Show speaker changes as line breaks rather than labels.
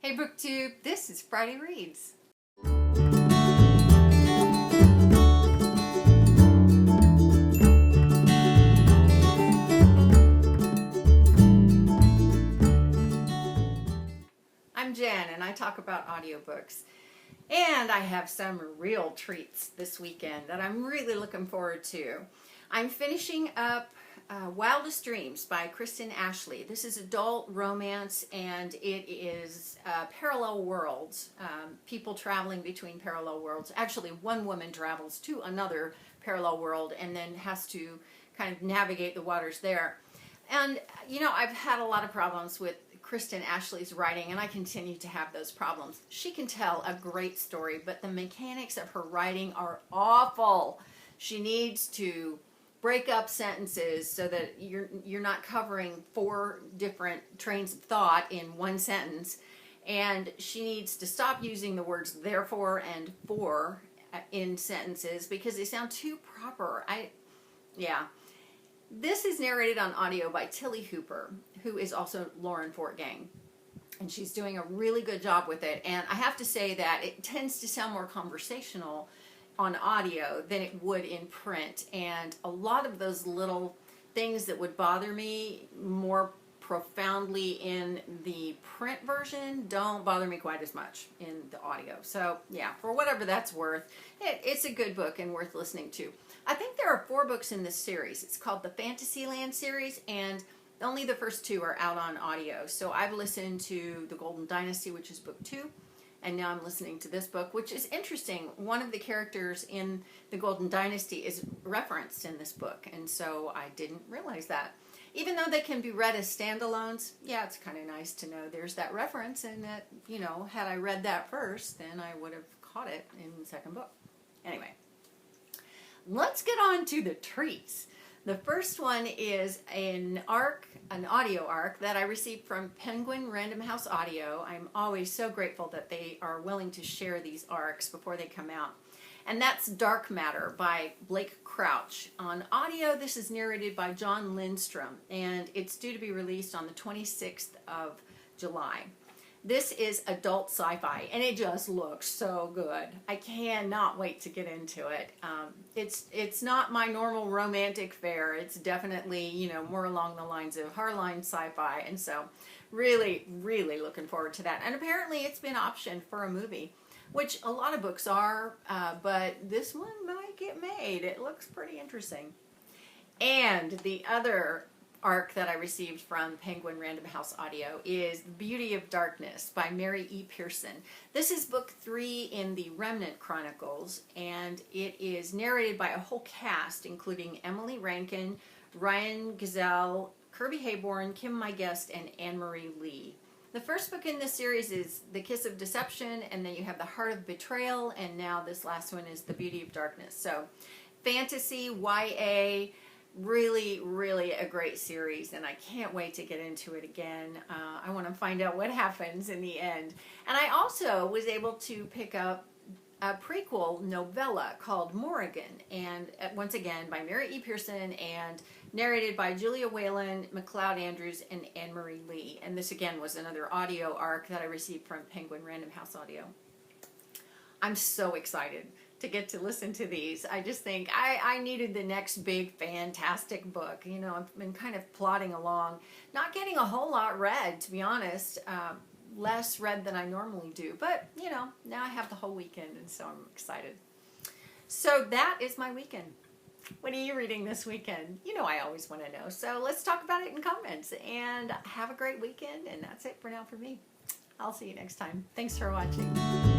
Hey BookTube, this is Friday Reads. I'm Jen and I talk about audiobooks. And I have some real treats this weekend that I'm really looking forward to. I'm finishing up Wildest Dreams by Kristen Ashley. This is adult romance and it is parallel worlds, people traveling between parallel worlds. Actually, one woman travels to another parallel world and then has to kind of navigate the waters there. And, you know, I've had a lot of problems with Kristen Ashley's writing, and I continue to have those problems. She can tell a great story, but the mechanics of her writing are awful. She needs to break up sentences so that you're not covering 4 different trains of thought in one sentence, and she needs to stop using the words therefore and for in sentences because they sound too proper. This is narrated on audio by Tillie Hooper, who is also Lauren Fortgang, and she's doing a really good job with it. And I have to say that it tends to sound more conversational on audio than it would in print, and a lot of those little things that would bother me more profoundly in the print version don't bother me quite as much in the audio. So yeah, for whatever that's worth, it's a good book and worth listening to. I think there are 4 books in this series. It's called the Fantasyland series, and only the first 2 are out on audio. So I've listened to The Golden Dynasty, which is book 2, and now I'm listening to this book, which is interesting. One of the characters in The Golden Dynasty is referenced in this book, and so I didn't realize that. Even though they can be read as standalones, yeah, it's kind of nice to know there's that reference, and that, you know, had I read that first, then I would have caught it in the second book. Anyway, let's get on to the treats. The first one is an audio arc that I received from Penguin Random House Audio. I'm always so grateful that they are willing to share these arcs before they come out. And that's Dark Matter by Blake Crouch. On audio, this is narrated by John Lindstrom, and it's due to be released on the 26th of July. This is adult sci-fi, and it just looks so good. I cannot wait to get into it. It's not my normal romantic fare. It's definitely, you know, more along the lines of hardline sci-fi, and so really, really looking forward to that. And apparently it's been optioned for a movie, which a lot of books are, but this one might get made. It looks pretty interesting. And the other arc that I received from Penguin Random House Audio is The Beauty of Darkness by Mary E. Pearson. This is book 3 in the Remnant Chronicles, and it is narrated by a whole cast, including Emily Rankin, Ryan Gesell, Kirby Heyborne, Kim My Guest, and Anne-Marie Lee. The first book in this series is The Kiss of Deception, and then you have The Heart of Betrayal, and now this last one is The Beauty of Darkness. So, fantasy, YA, really, really a great series, and I can't wait to get into it again. I want to find out what happens in the end. And I also was able to pick up a prequel novella called Morrigan, and once again by Mary E. Pearson and narrated by Julia Whelan, MacLeod Andrews, and Anne-Marie Lee. And this again was another audio arc that I received from Penguin Random House Audio. I'm so excited to get to listen to these. I just think I needed the next big fantastic book. You know, I've been kind of plodding along, not getting a whole lot read, to be honest. Less read than I normally do, but you know, now I have the whole weekend, and so I'm excited. So that is my weekend. What are you reading this weekend? You know I always want to know, so let's talk about it in comments, and have a great weekend. And that's it for now for me. I'll see you next time. Thanks for watching.